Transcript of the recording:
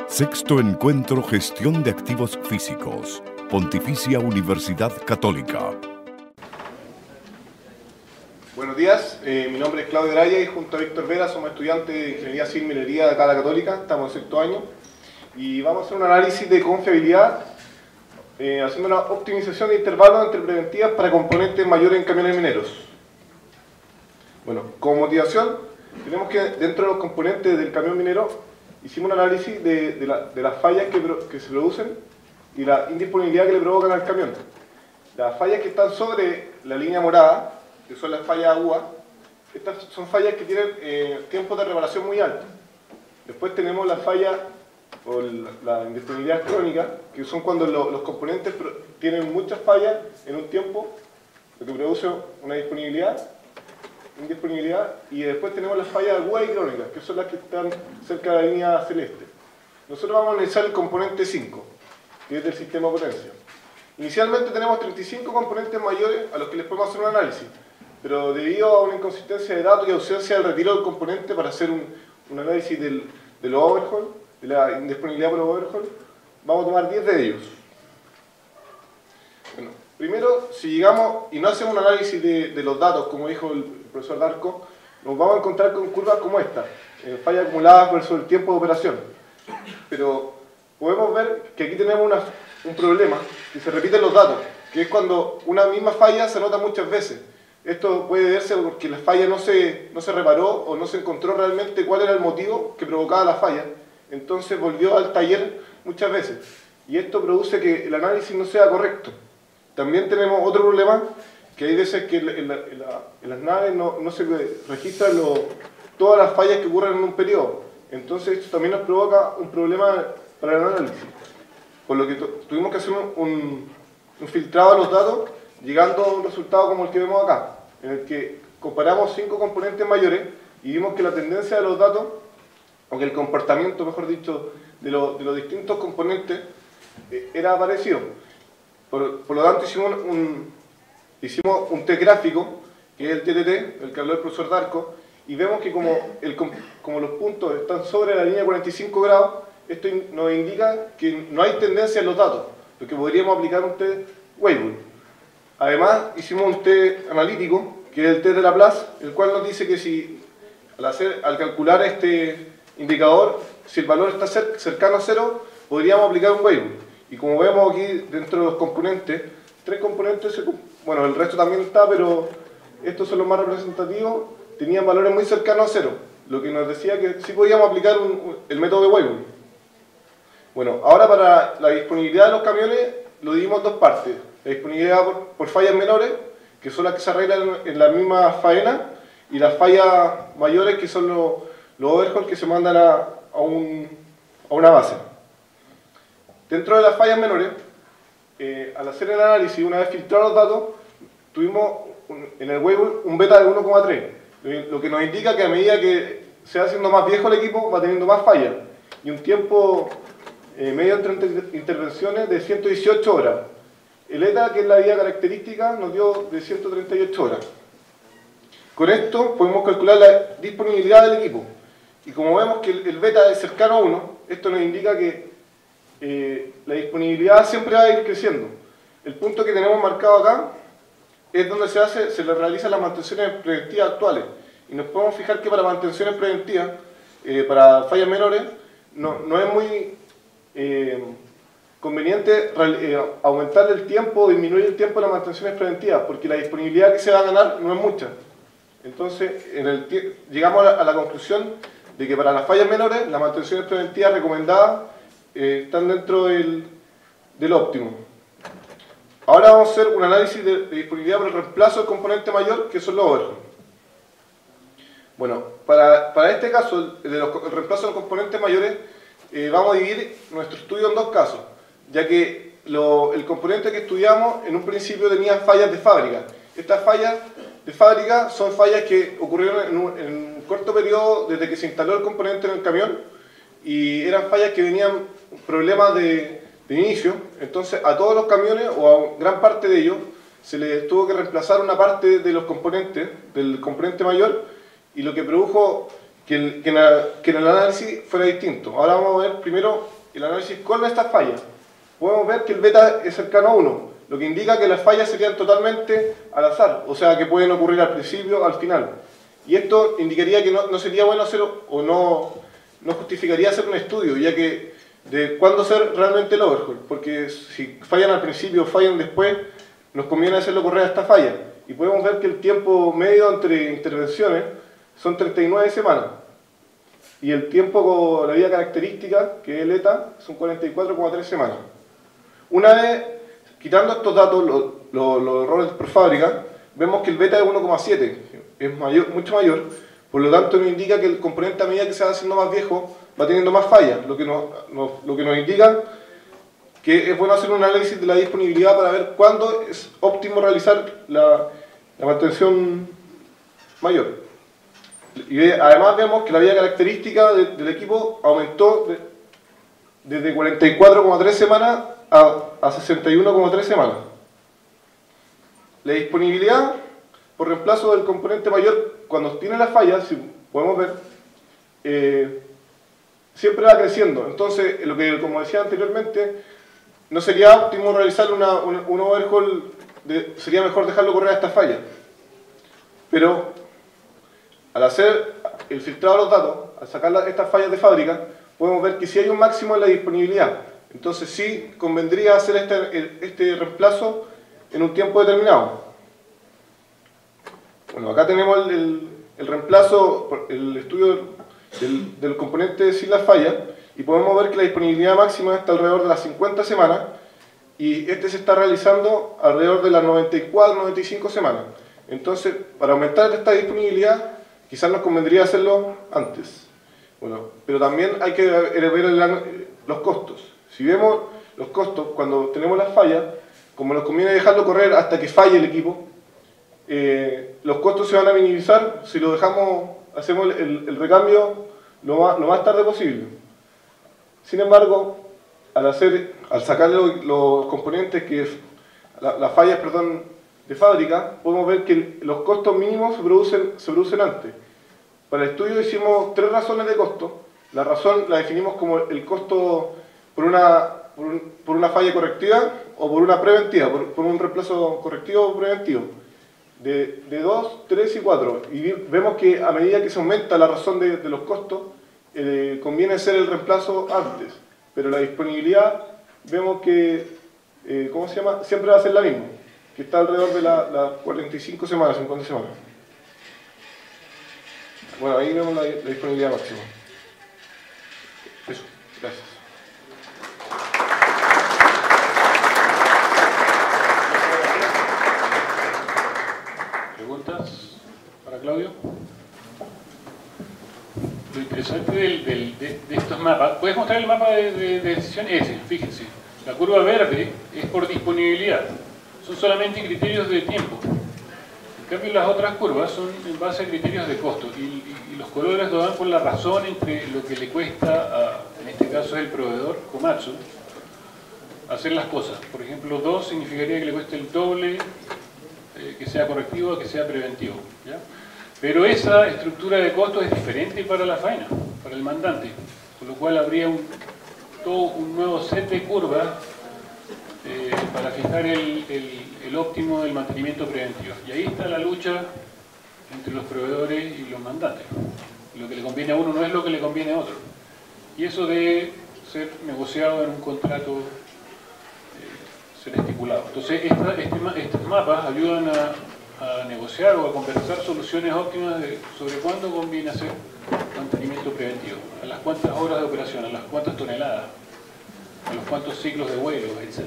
Sexto Encuentro Gestión de Activos Físicos, Pontificia Universidad Católica. Buenos días, mi nombre es Claudio Araya y junto a Víctor Vera somos estudiantes de Ingeniería Civil Minería de acá de la Católica, estamos en sexto año y vamos a hacer un análisis de confiabilidad haciendo una optimización de intervalos entre preventivas para componentes mayores en camiones mineros. Bueno, como motivación tenemos que dentro de los componentes del camión minero hicimos un análisis de las fallas que se producen y la indisponibilidad que le provocan al camión. Las fallas que están sobre la línea morada, que son las fallas agudas, estas son fallas que tienen tiempos de reparación muy altos. Después tenemos las fallas o la indisponibilidad crónica, que son cuando los componentes tienen muchas fallas en un tiempo, lo que produce una indisponibilidad, y después tenemos las fallas agudas y crónicas, que son las que están cerca de la línea celeste. Nosotros vamos a analizar el componente 5, que es del sistema de potencia. Inicialmente tenemos 35 componentes mayores a los que les podemos hacer un análisis, pero debido a una inconsistencia de datos y ausencia del retiro del componente para hacer un análisis de los overhaul, de la indisponibilidad por los overhaul, vamos a tomar 10 de ellos. Bueno, primero, si llegamos y no hacemos un análisis de los datos, como dijo el profesor Darko, nos vamos a encontrar con curvas como esta, fallas acumuladas versus el tiempo de operación. Pero podemos ver que aquí tenemos un problema, que se repiten los datos, que es cuando una misma falla se nota muchas veces. Esto puede verse porque la falla no se reparó o no se encontró realmente cuál era el motivo que provocaba la falla. Entonces volvió al taller muchas veces. Y esto produce que el análisis no sea correcto. También tenemos otro problema, que hay veces que en las naves no se registran todas las fallas que ocurren en un periodo. Entonces esto también nos provoca un problema para el análisis. Por lo que tuvimos que hacer un filtrado de los datos, llegando a un resultado como el que vemos acá, en el que comparamos 5 componentes mayores y vimos que la tendencia de los datos, o que el comportamiento, mejor dicho, de los distintos componentes era parecido. Por lo tanto hicimos un test gráfico, que es el TTT, el que habló el profesor Darko, y vemos que como los puntos están sobre la línea 45 grados, esto nos indica que no hay tendencia en los datos, lo que podríamos aplicar un test Weibull. Además, hicimos un test analítico, que es el test de Laplace, el cual nos dice que si al calcular este indicador, si el valor está cercano a 0, podríamos aplicar un Weibull. Y como vemos aquí dentro de los componentes, 3 componentes, bueno, el resto también está, pero estos son los más representativos, tenían valores muy cercanos a 0, lo que nos decía que sí podíamos aplicar el método de Weibull. Bueno, ahora para la disponibilidad de los camiones lo dividimos en dos partes. La disponibilidad por fallas menores, que son las que se arreglan en la misma faena, y las fallas mayores, que son los overhaul que se mandan a una base. Dentro de las fallas menores, al hacer el análisis, una vez filtrados los datos, tuvimos en el Weibull un beta de 1,3, lo que nos indica que a medida que se va haciendo más viejo el equipo, va teniendo más fallas, y un tiempo medio entre intervenciones de 118 horas. El ETA, que es la vida característica, nos dio de 138 horas. Con esto podemos calcular la disponibilidad del equipo. Y como vemos que el beta es cercano a 1, esto nos indica que la disponibilidad siempre va a ir creciendo. El punto que tenemos marcado acá es donde se le realizan las mantenciones preventivas actuales. Y nos podemos fijar que para mantenciones preventivas, para fallas menores, no es muy conveniente aumentar el tiempo, disminuir el tiempo de las mantenciones preventivas, porque la disponibilidad que se va a ganar no es mucha. Entonces, llegamos a la conclusión de que para las fallas menores, las mantenciones preventivas recomendadas están dentro del óptimo. Ahora vamos a hacer un análisis de disponibilidad por el reemplazo del componente mayor, que son los overhaul. Bueno, para este caso, el reemplazo de los componentes mayores, vamos a dividir nuestro estudio en dos casos, ya que el componente que estudiamos en un principio tenía fallas de fábrica. Estas fallas de fábrica son fallas que ocurrieron en un corto periodo desde que se instaló el componente en el camión, y eran fallas que venían problemas de inicio. Entonces a todos los camiones, o a gran parte de ellos, se les tuvo que reemplazar una parte de los componentes, del componente mayor, y lo que produjo que en el análisis fuera distinto. Ahora vamos a ver primero el análisis con estas fallas. Podemos ver que el beta es cercano a 1, lo que indica que las fallas serían totalmente al azar, o sea que pueden ocurrir al principio o al final. Y esto indicaría que no sería bueno hacer, o no justificaría hacer un estudio, ya que de cuándo hacer realmente el overhaul, porque si fallan al principio o fallan después, nos conviene hacerlo correr a esta falla. Y podemos ver que el tiempo medio entre intervenciones son 39 semanas. Y el tiempo con la vida característica, que es el ETA, son 44,3 semanas. Una vez, quitando estos datos, los errores por fábrica, vemos que el beta es 1,7, es mucho mayor, por lo tanto nos indica que el componente a medida que se va haciendo más viejo va teniendo más fallas, lo que nos indica que es bueno hacer un análisis de la disponibilidad para ver cuándo es óptimo realizar la mantención mayor. Y además vemos que la vida característica del equipo aumentó desde 44,3 semanas a 61,3 semanas. La disponibilidad por reemplazo del componente mayor, cuando tiene las fallas, si podemos ver, siempre va creciendo. Entonces, como decía anteriormente, no sería óptimo realizar un overhaul, sería mejor dejarlo correr a esta falla. Pero al hacer el filtrado de los datos, al sacar estas fallas de fábrica, podemos ver que sí hay un máximo en la disponibilidad. Entonces sí convendría hacer este reemplazo en un tiempo determinado. Bueno, acá tenemos el reemplazo, el estudio del componente sin las fallas, y podemos ver que la disponibilidad máxima está alrededor de las 50 semanas, y este se está realizando alrededor de las 94-95 semanas. Entonces, para aumentar esta disponibilidad, quizás nos convendría hacerlo antes. Bueno, pero también hay que ver los costos. Si vemos los costos, cuando tenemos las fallas, como nos conviene dejarlo correr hasta que falle el equipo, los costos se van a minimizar si lo hacemos el recambio lo más tarde posible. Sin embargo, al sacar los componentes, las fallas, de fábrica, podemos ver que los costos mínimos se producen antes. Para el estudio hicimos 3 razones de costo. La razón la definimos como el costo por una falla correctiva o por una preventiva, por un reemplazo correctivo o preventivo. De 2, 3 y 4. Y vemos que a medida que se aumenta la razón de los costos, conviene hacer el reemplazo antes. Pero la disponibilidad, vemos que, siempre va a ser la misma, que está alrededor de las 45 semanas, 50 semanas. Bueno, ahí vemos la disponibilidad máxima. Eso, gracias. ¿Preguntas para Claudio? Lo interesante de estos mapas, ¿puedes mostrar el mapa de decisión? Ese, fíjense. La curva verde es por disponibilidad. Son solamente criterios de tiempo. En cambio, las otras curvas son en base a criterios de costo. Y los colores lo dan por la razón entre lo que le cuesta, en este caso es el proveedor, Komatsu, hacer las cosas. Por ejemplo, 2 significaría que le cueste el doble que sea correctivo a que sea preventivo, ¿ya? Pero esa estructura de costos es diferente para la faena, para el mandante, con lo cual habría todo un nuevo set de curvas para fijar el óptimo del mantenimiento preventivo. Y ahí está la lucha entre los proveedores y los mandantes. Lo que le conviene a uno no es lo que le conviene a otro. Y eso debe ser negociado en un contrato, ser estipulado. Entonces, estos mapas ayudan a negociar o a conversar soluciones óptimas sobre cuándo conviene hacer mantenimiento preventivo, a las cuántas horas de operación, a las cuántas toneladas, a los cuántos ciclos de vuelo, etc.